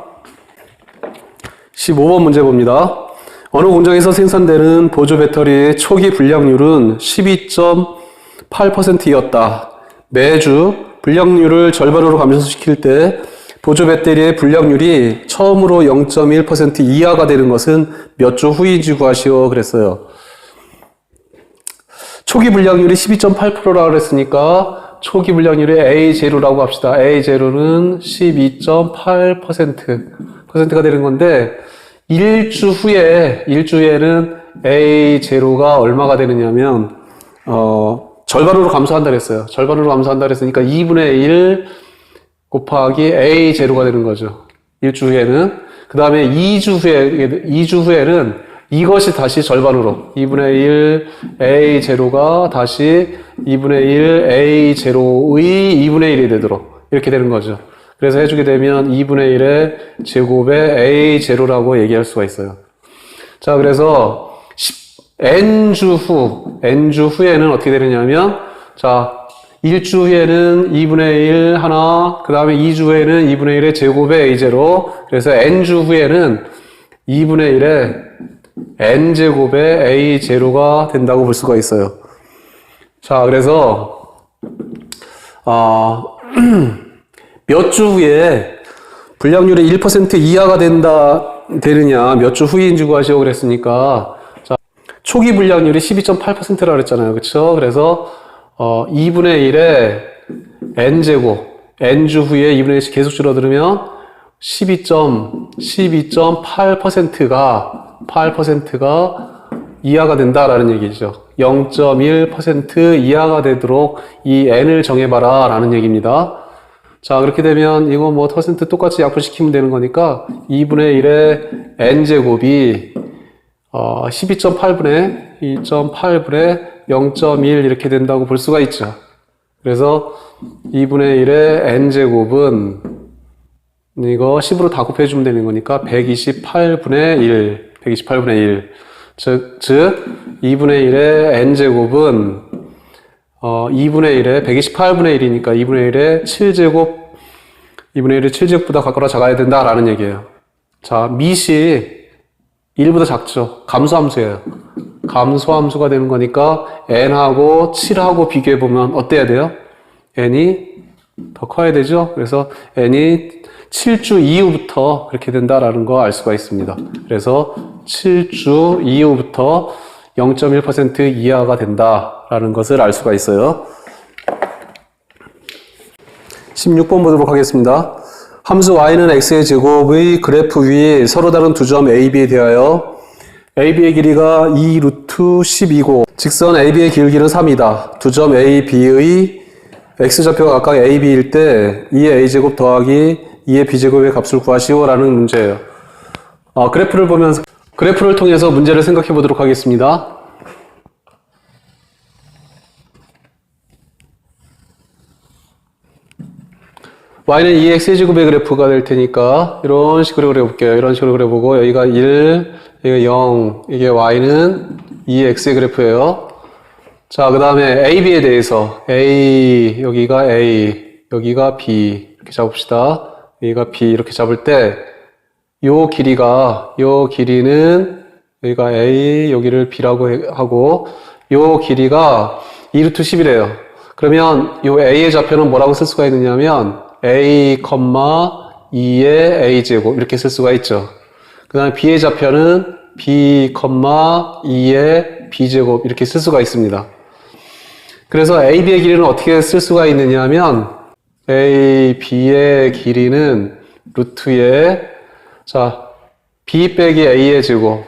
15번 문제 봅니다. 어느 공장에서 생산되는 보조 배터리의 초기 불량률은 12.8%였다. 매주 불량률을 절반으로 감소시킬 때 보조 배터리의 불량률이 처음으로 0.1% 이하가 되는 것은 몇 주 후인지 구하시오 그랬어요. 초기 불량률이 12.8%라고 그랬으니까 초기 불량률이 A0라고 합시다. A0는 12.8%가 되는 건데 일주 후에는 A0가 얼마가 되느냐면 절반으로 감소한다 그랬어요. 절반으로 감소한다 그랬으니까 2분의 1 곱하기 A0가 되는 거죠. 일주 후에는. 그 다음에 2주 후에는 이것이 다시 절반으로 2분의 1 A0가 다시 2분의 1 A0의 2분의 1이 되도록 이렇게 되는 거죠. 그래서 해주게 되면 2분의 1의 제곱의 A0라고 얘기할 수가 있어요. 자, 그래서 N주 후에는 어떻게 되느냐면, 자, 1주 후에는 2분의 1 하나, 그 다음에 2주 후에는 2분의 1의 제곱의 A0, 그래서 N주 후에는 2분의 1의 N제곱의 A0가 된다고 볼 수가 있어요. 자, 그래서, 몇 주 후에 불량률이 1% 이하가 되느냐, 몇 주 후인지 구하시오 그랬으니까, 자, 초기 불량률이 12.8%라 그랬잖아요. 그쵸? 그래서, 2분의 1에 n제곱, n주 후에 2분의 1씩 계속 줄어들으면 8%가 이하가 된다라는 얘기죠. 0.1% 이하가 되도록 이 n을 정해봐라 라는 얘기입니다. 자, 그렇게 되면 이거 뭐 퍼센트 똑같이 약분시키면 되는 거니까 2분의 1의 n제곱이 12.8분의 0.1 이렇게 된다고 볼 수가 있죠. 그래서 2분의 1의 n제곱은 이거 10으로 다 곱해주면 되는 거니까 128분의 1. 즉 2분의 1의 n제곱은 2분의 1에 128분의 1이니까 2분의 1에 7제곱 2분의 1이 7제곱보다 가까워 작아야 된다라는 얘기예요. 자, 밑이 1보다 작죠. 감소함수예요. 감소함수가 되는 거니까 n하고 7하고 비교해보면 어때야 돼요? n이 더 커야 되죠. 그래서 n이 7주 이후부터 그렇게 된다라는 거 알 수가 있습니다. 그래서 7주 이후부터 0.1% 이하가 된다라는 것을 알 수가 있어요. 16번 보도록 하겠습니다. 함수 y는 x의 제곱의 그래프 위 서로 다른 두 점 a, b에 대하여 AB의 길이가 2 루트 10이고 직선 AB의 길기는 3이다. 두 점 A, B의 X좌표가 각각 A, B일 때 2의 A제곱 더하기 2의 B제곱의 값을 구하시오 라는 문제예요. 그래프를 통해서 문제를 생각해 보도록 하겠습니다. y는 2x의 제곱의 그래프가 될 테니까 이런 식으로 그려볼게요. 이런 식으로 그려보고 여기가 1, 여기가 0, 이게 y는 2x의 그래프예요. 자, 그 다음에 ab에 대해서 여기가 여기가 b 이렇게 잡읍시다. 여기가 b 이렇게 잡을 때 요 길이는 여기가 a, 여기를 b라고 하고 요 길이가 2루트 10이래요. 그러면 요 a의 좌표는 뭐라고 쓸 수가 있느냐면 a, 2의 a제곱 이렇게 쓸 수가 있죠. 그 다음에 b의 좌표는 b, 2의 b제곱 이렇게 쓸 수가 있습니다. 그래서 ab의 길이는 어떻게 쓸 수가 있느냐 하면 a, b의 길이는 루트에 자 b 빼기 a의 제곱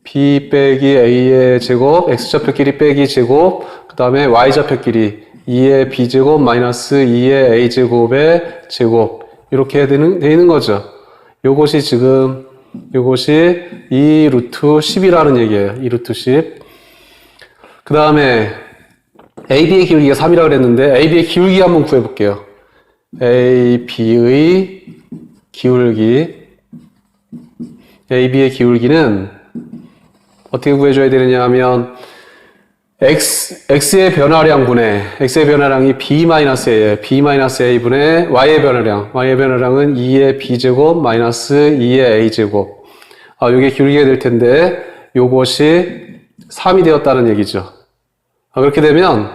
b 빼기 a의 제곱 x좌표 길이 빼기 제곱 그 다음에 y좌표 길이 2의 b제곱 마이너스 2의 a제곱의 제곱 이렇게 돼 있는 거죠. 요것이 2 루트 10이라는 얘기예요. 2 루트 10. 그 다음에 AB의 기울기가 3이라고 그랬는데 AB의 기울기 한번 구해볼게요. AB의 기울기는 어떻게 구해줘야 되느냐 하면 x의 변화량분의 x의 변화량이 b-a예요. b-a분의 y의 변화량은 2의 b제곱 마이너스 2의 a제곱 요게 기울기가 될 텐데 요것이 3이 되었다는 얘기죠. 그렇게 되면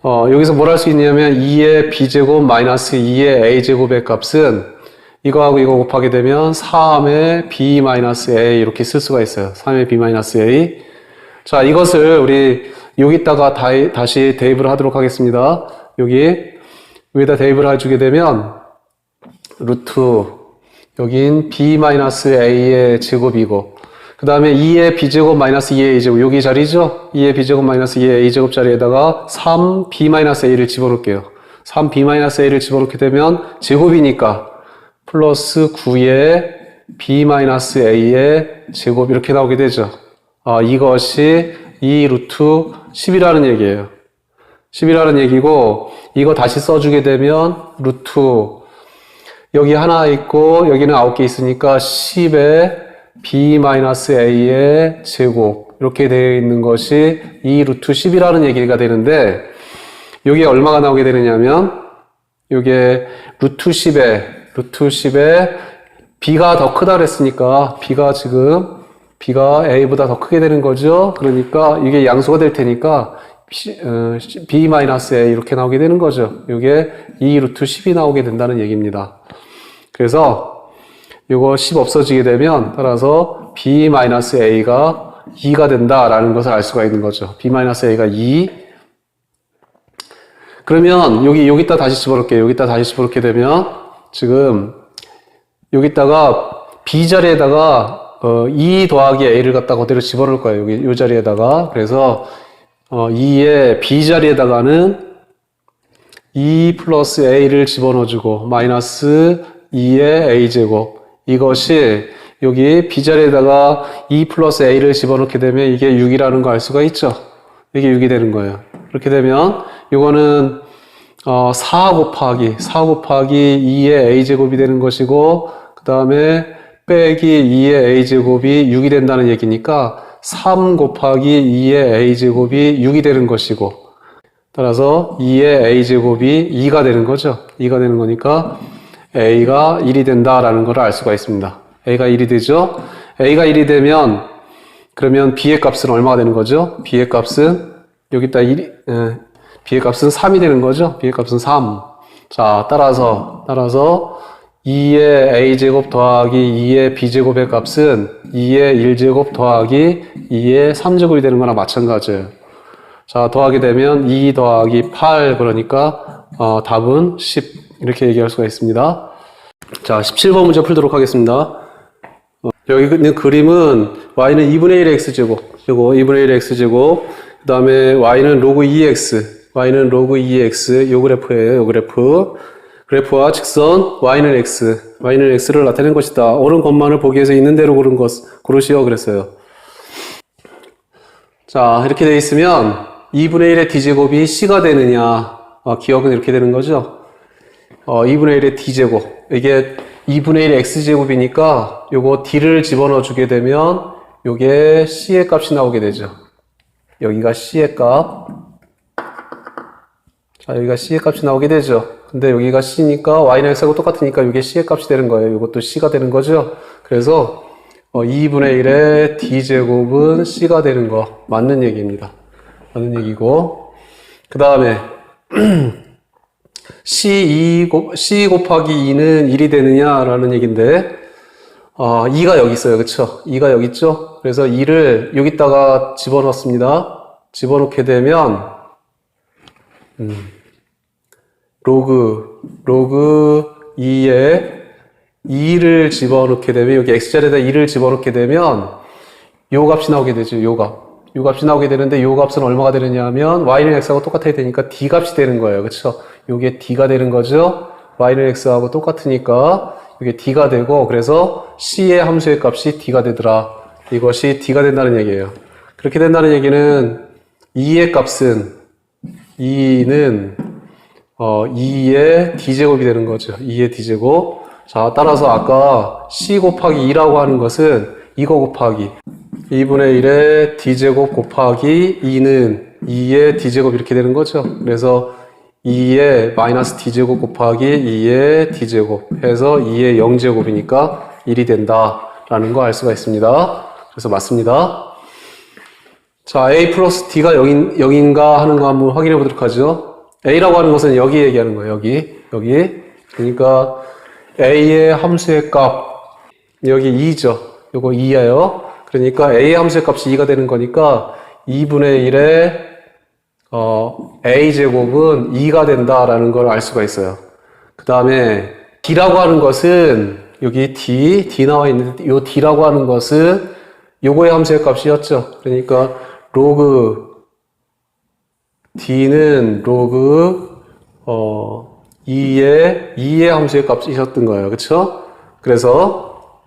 여기서 뭘 할 수 있냐면 2의 b제곱 마이너스 2의 a제곱의 값은 이거하고 이거 곱하게 되면 3의 b 마이너스 a 이렇게 쓸 수가 있어요. 3의 b 마이너스 a. 자, 이것을 우리 여기다가 다시 대입을 하도록 하겠습니다. 여기다 대입을 해주게 되면 루트 여긴 b 마이너스 a의 제곱이고 그 다음에 2의 b제곱 마이너스 2의 a제곱 여기 자리죠? 2의 b제곱 마이너스 2의 a제곱 자리에다가 3b 마이너스 a를 집어넣을게요. 3b 마이너스 a를 집어넣게 되면 제곱이니까 플러스 9의 b 마이너스 a의 제곱 이렇게 나오게 되죠. 이것이 2 루트 10이라는 얘기예요. 10이라는 얘기고 이거 다시 써주게 되면 루트 여기 하나 있고 여기는 9개 있으니까 10의 b-a의 제곱 이렇게 되어 있는 것이 2 루트 10이라는 얘기가 되는데 여기에 얼마가 나오게 되느냐면 이게 루트 10에 b가 더 크다 그랬으니까 b가 a보다 더 크게 되는 거죠. 그러니까 이게 양수가 될 테니까 b-a 이렇게 나오게 되는 거죠. 이게 2 루트 10이 나오게 된다는 얘기입니다. 그래서 이거 10 없어지게 되면 따라서 b-a가 2가 된다라는 것을 알 수가 있는 거죠. b-a가 2. 그러면 여기다 다시 집어넣을게요. 여기다 다시 집어넣게 되면 지금 여기다가 b 자리에다가 2 더하기 a를 갖다가 그대로 집어넣을 거예요. 여기 이 자리에다가. 그래서 2의 b 자리에다가는 2 플러스 a를 집어넣어주고 마이너스 2의 a제곱. 이것이 여기 b 자리에다가 2 플러스 a를 집어넣게 되면 이게 6이라는 거 알 수가 있죠. 이게 6이 되는 거예요. 그렇게 되면 이거는 4 곱하기 2의 a제곱이 되는 것이고 그 다음에 빼기 2의 a제곱이 6이 된다는 얘기니까 3 곱하기 2의 a제곱이 6이 되는 것이고 따라서 2의 a제곱이 2가 되는 거죠. 2가 되는 거니까 a가 1이 된다라는 걸 알 수가 있습니다. a가 1이 되죠. a가 1이 되면 그러면 b의 값은 얼마가 되는 거죠? b의 값은 여기다 b의 값은 3이 되는 거죠. b의 값은 3. 자, 따라서 2의 a제곱 더하기 2의 b제곱의 값은 2의 1제곱 더하기 2의 3제곱이 되는 거나 마찬가지예요. 자, 더하게 되면 2 더하기 8 그러니까 답은 10 이렇게 얘기할 수가 있습니다. 자, 17번 문제 풀도록 하겠습니다. 여기 있는 그림은 y는 2분의 1의 x제곱, 요거 2분의 1의 x제곱, 그 다음에 y는 로그 2x, 요 그래프예요, 요 그래프. 그래프와 직선 y는 x를 나타낸 것이다. 옳은 것만을 보기 위해서 있는 대로 고르시오 그랬어요. 자, 이렇게 돼 있으면 2분의 1의 d제곱이 c가 되느냐, 기억은 이렇게 되는 거죠. 2분의 1의 d제곱, 이게 2분의 1의 x제곱이니까 요거 d를 집어넣어 주게 되면 요게 c의 값이 나오게 되죠. 여기가 c의 값. 자, 여기가 c의 값이 나오게 되죠. 근데 여기가 c니까 y는 x하고 똑같으니까 이게 c의 값이 되는 거예요. 이것도 c가 되는 거죠. 그래서 2분의 1의 d제곱은 c가 되는 거 맞는 얘기입니다. 맞는 얘기고 그 다음에 c 곱하기 2는 1이 되느냐라는 얘기인데 2가 여기 있어요. 그쵸? 2가 여기 있죠? 그래서 2를 여기다가 집어넣습니다. 집어넣게 되면 로그 2에 2를 집어넣게 되면 여기 x자리에다 2를 집어넣게 되면 요 값이 나오게 되죠. 요 값이 나오게 되는데 요 값은 얼마가 되느냐 하면 y는 x하고 똑같아야 되니까 d 값이 되는 거예요. 그쵸? 요게 d가 되는 거죠. y는 x하고 똑같으니까 이게 d가 되고 그래서 c의 함수의 값이 d가 되더라. 이것이 d가 된다는 얘기예요. 그렇게 된다는 얘기는 2의 값은 2는 2의 d제곱이 되는 거죠. 2의 d제곱. 자, 따라서 아까 c 곱하기 2라고 하는 것은 이거 곱하기 2분의 1의 d제곱 곱하기 2는 2의 d제곱 이렇게 되는 거죠. 그래서 2의 마이너스 d제곱 곱하기 2의 d제곱 해서 2의 0제곱이니까 1이 된다라는 거 알 수가 있습니다. 그래서 맞습니다. 자, a 플러스 d가 0인가 하는 거 한번 확인해 보도록 하죠. a라고 하는 것은 여기 얘기하는 거예요. 여기. 그러니까 a의 함수의 값 여기 2죠. 요거 2예요. 그러니까 a의 함수의 값이 2가 되는 거니까 2분의 1의 a제곱은 2가 된다라는 걸 알 수가 있어요. 그 다음에 d라고 하는 것은 여기 d 나와 있는데 이 d라고 하는 것은 요거의 함수의 값이었죠. 그러니까 로그 d는 로그 2의 함수의 값이셨던 거예요. 그쵸? 그래서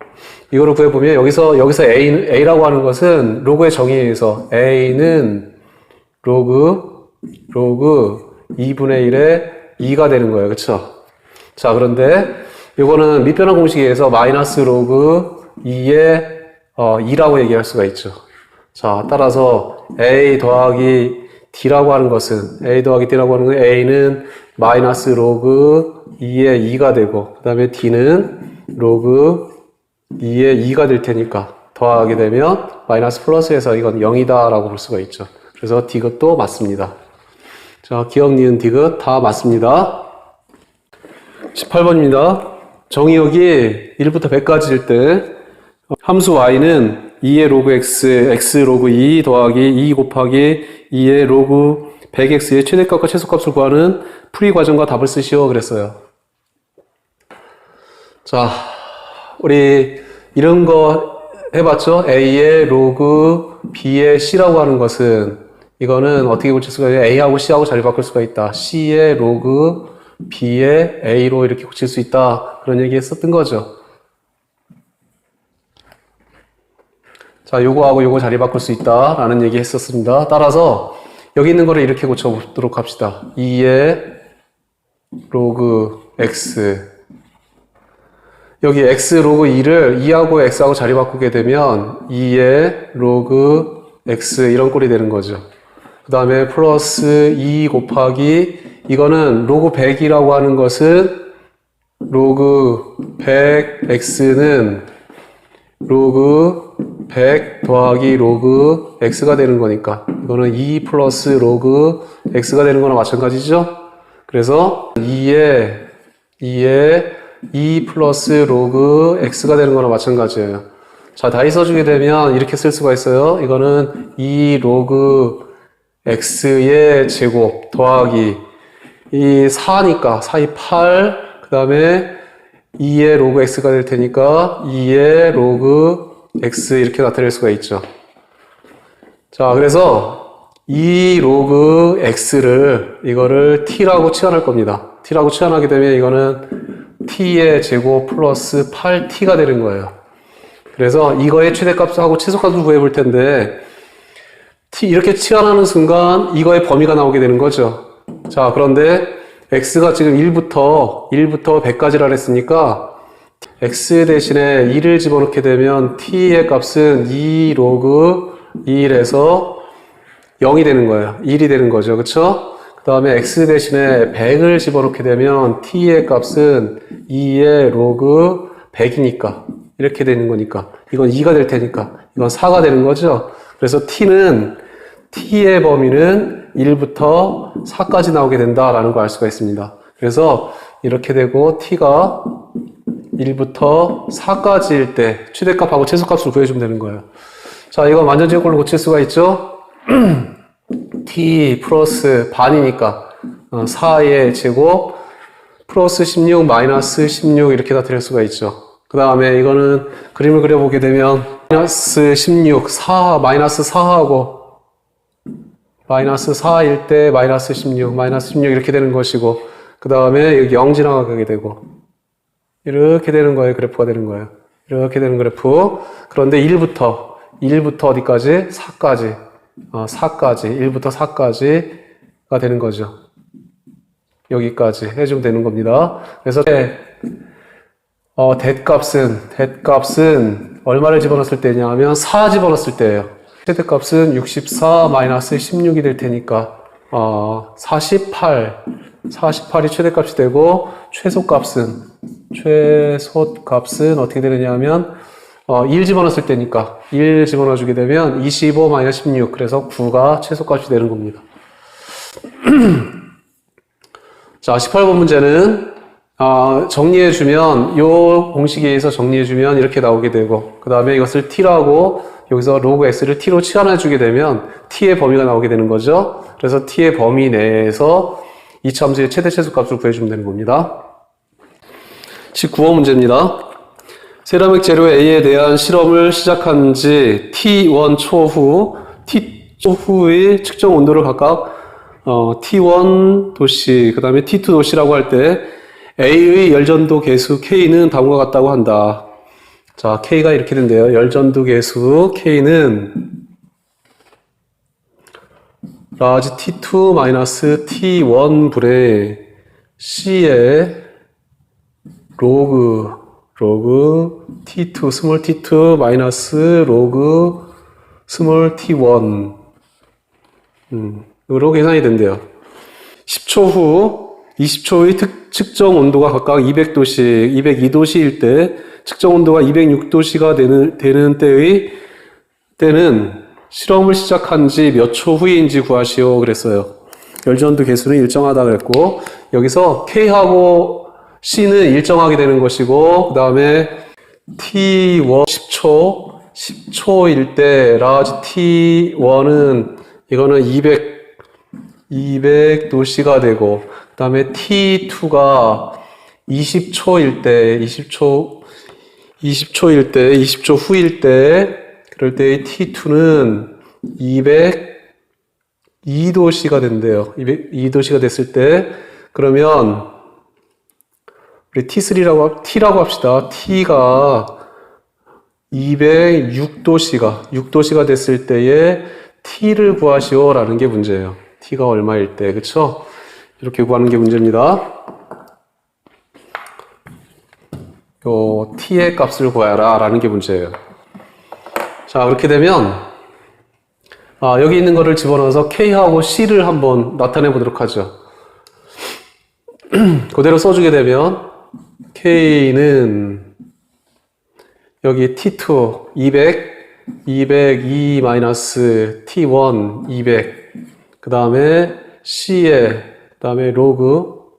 이거를 구해보면 여기서 a라고 하는 것은 로그의 정의에 의해서 a는 로그 2분의 1의 2가 되는 거예요. 그쵸? 자, 그런데 이거는 밑변환 공식에 의해서 마이너스 로그 2의 2라고 얘기할 수가 있죠. 자, 따라서 a 더하기 d라고 하는 것은 a는 마이너스 로그 2의 2가 되고 그 다음에 d는 로그 2의 2가 될 테니까 더하게 되면 마이너스 플러스해서 이건 0이다 라고 볼 수가 있죠. 그래서 디귿도 맞습니다. 자, 기억, 니은, 디귿 다 맞습니다. 18번입니다. 정의역이 1부터 100까지일 때 함수 y는 2의 로그 x, x 로그 2 더하기 2 곱하기 2의 로그 100x의 최대값과 최소값을 구하는 풀이 과정과 답을 쓰시오 그랬어요. 자, 우리 이런 거 해봤죠? a의 로그 b의 c라고 하는 것은 이거는 어떻게 고칠 수가 있냐? a하고 c하고 자리 바꿀 수가 있다. c의 로그 b의 a로 이렇게 고칠 수 있다. 그런 얘기 했었던 거죠. 자, 요거하고 요거 자리 바꿀 수 있다. 라는 얘기 했었습니다. 따라서 여기 있는 거를 이렇게 고쳐보도록 합시다. 2의 로그 x. 여기 x 로그 2를 2하고 x하고 자리 바꾸게 되면 2의 로그 x 이런 꼴이 되는 거죠. 그 다음에 플러스 2 곱하기 이거는 로그 100이라고 하는 것은 로그 100x는 로그 100 더하기 로그 x가 되는 거니까 이거는 2 플러스 로그 x가 되는 거나 마찬가지죠. 그래서 2에 2 플러스 로그 x가 되는 거나 마찬가지예요. 자, 다시 써주게 되면 이렇게 쓸 수가 있어요. 이거는 2 로그 x의 제곱 더하기 이 4니까 4, 2, 8 그 다음에 2의 로그 x가 될 테니까 2의 로그 x 이렇게 나타낼 수가 있죠. 자, 그래서 2 로그 x를 이거를 t라고 치환할 겁니다. t라고 치환하게 되면 이거는 t의 제곱 플러스 8t가 되는 거예요. 그래서 이거의 최대값하고 최소값을 구해 볼 텐데 이렇게 치환하는 순간 이거의 범위가 나오게 되는 거죠. 자, 그런데 x가 지금 1부터 100까지라 했으니까 x 대신에 2를 집어넣게 되면 t의 값은 2 로그 1에서 0이 되는 거예요. 1이 되는 거죠. 그쵸? 그 다음에 x 대신에 100을 집어넣게 되면 t의 값은 2의 로그 100이니까 이렇게 되는 거니까 이건 2가 될 테니까 이건 4가 되는 거죠. 그래서 t의 범위는 1부터 4까지 나오게 된다라는 걸 알 수가 있습니다. 그래서 이렇게 되고 t가 1부터 4까지일 때 최대값하고 최소값을 구해주면 되는 거예요. 자, 이건 완전 제곱꼴로 고칠 수가 있죠? t 플러스 반이니까 4의 제곱 플러스 16 마이너스 16 이렇게 다 드릴 수가 있죠. 그 다음에 이거는 그림을 그려보게 되면 마이너스 16, 4, 마이너스 4하고 마이너스 4일 때 마이너스 16, 마이너스 16 이렇게 되는 것이고 그 다음에 여기 0 지나가게 되고 이렇게 되는 거예요. 그래프가 되는 거예요. 이렇게 되는 그래프. 그런데 1부터 어디까지? 4까지. 1부터 4까지가 되는 거죠. 여기까지 해주면 되는 겁니다. 그래서 대값은 얼마를 집어넣었을 때냐 하면 4 집어넣었을 때예요. 최대값은 64 마이너스 16이 될 테니까 48이 최대값이 되고 최소값은 어떻게 되느냐 하면 1 집어넣었을 때니까 1 집어넣어 주게 되면 25 마이너스 16 그래서 9가 최소값이 되는 겁니다. 자, 18번 문제는 정리해주면 요 공식에 의해서 정리해주면 이렇게 나오게 되고 그 다음에 이것을 t라고 여기서 로그 x를 t로 치환해주게 되면 t의 범위가 나오게 되는 거죠. 그래서 t의 범위 내에서 이차함수의 최대 최소값을 구해주면 되는 겁니다. 19번 문제입니다. 세라믹 재료 A에 대한 실험을 시작한 지 T1 초후의 측정 온도를 각각 T1 도씨, 그 다음에 T2 도씨라고 할 때 A의 열전도 계수 K는 다음과 같다고 한다. 자, K가 이렇게 된대요. 열전도 계수 K는 라지 T2 마이너스 T1 분의 C의 로그 T2 스몰 T2 마이너스 로그 스몰 T1 으로 계산이 된대요. 10초 후 20초의 측정 온도가 각각 200도씨, 202도씨일 때 측정 온도가 206도씨가 되는 때는 실험을 시작한 지 몇 초 후인지 구하시오 그랬어요. 열전도 개수는 일정하다 그랬고, 여기서 K하고 C는 일정하게 되는 것이고, 그 다음에 T1 10초일 때 라지 T1은 이거는 200도씨가 되고, 그 다음에 T2가 20초일 때 20초 후일 때, 그럴 때 T2는 202도씨가 된대요. 202도씨가 됐을 때, 그러면 우리 T라고 합시다. T가 6도씨가 됐을 때에 T를 구하시오라는 게 문제예요. T가 얼마일 때, 그쵸? 이렇게 구하는 게 문제입니다. 요 T의 값을 구하라 라는 게 문제예요. 자, 그렇게 되면 여기 있는 거를 집어넣어서 K하고 C를 한번 나타내 보도록 하죠. 그대로 써주게 되면 K는 여기 T2 202 마이너스 T1 200, 그 다음에 C에 그 다음에 로그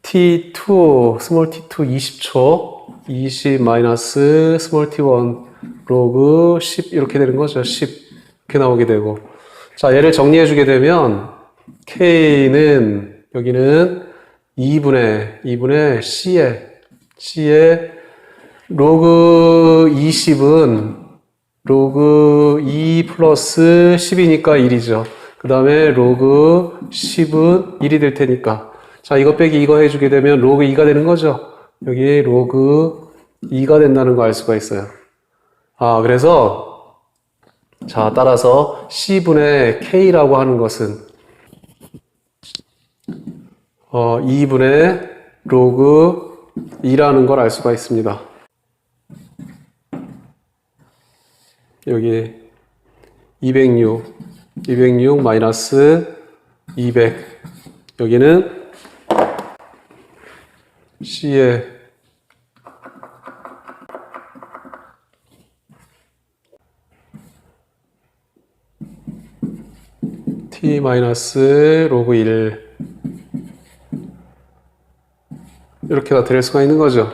T2 스몰 T2 20초 20 마이너스 스몰 T1 로그 10 이렇게 되는 거죠. 10 이렇게 나오게 되고, 자, 얘를 정리해 주게 되면 K는 여기는 2분의 C에 로그 20은 로그 2 플러스 10이니까 1이죠. 그 다음에 로그 10은 1이 될 테니까, 자, 이거 빼기 이거 해주게 되면 로그 2가 되는 거죠. 여기 로그 2가 된다는 거 알 수가 있어요. 그래서 자, 따라서 C분의 K라고 하는 것은 2분의 로그 2라는 걸 알 수가 있습니다. 여기 206 마이너스 200, 여기는 C에 T 마이너스 로그 1 이렇게 나타낼 수가 있는 거죠.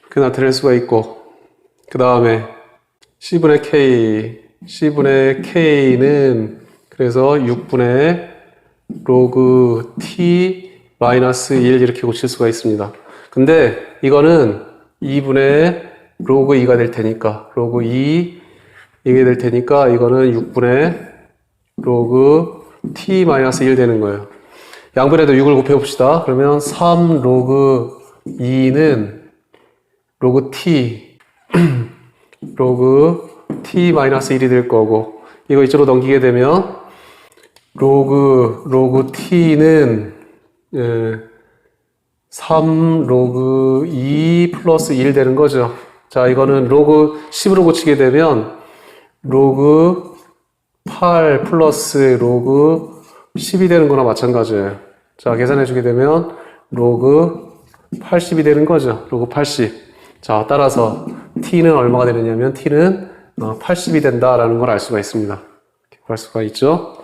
이렇게 나타낼 수가 있고, 그 다음에 C분의 K는 그래서 6분의 로그 T 마이너스 1 이렇게 고칠 수가 있습니다. 근데 이거는 2분의 로그 2가 될 테니까, 로그 2 이게 될 테니까 이거는 6분의 로그 T 마이너스 1 되는 거예요. 양변에도 6을 곱해 봅시다. 그러면 3 로그 2는 로그 T 로그 T 마이너스 1이 될 거고, 이거 이쪽으로 넘기게 되면 로그 T는 3 로그 2 플러스 1 되는 거죠. 자, 이거는 로그 10으로 고치게 되면 로그 8 플러스 로그 10이 되는 거나 마찬가지예요. 자, 계산해 주게 되면 로그 80이 되는 거죠. 로그 80. 자, 따라서 T는 얼마가 되느냐면 T는 80이 된다라는 걸 알 수가 있습니다. 이렇게 구할 수가 있죠.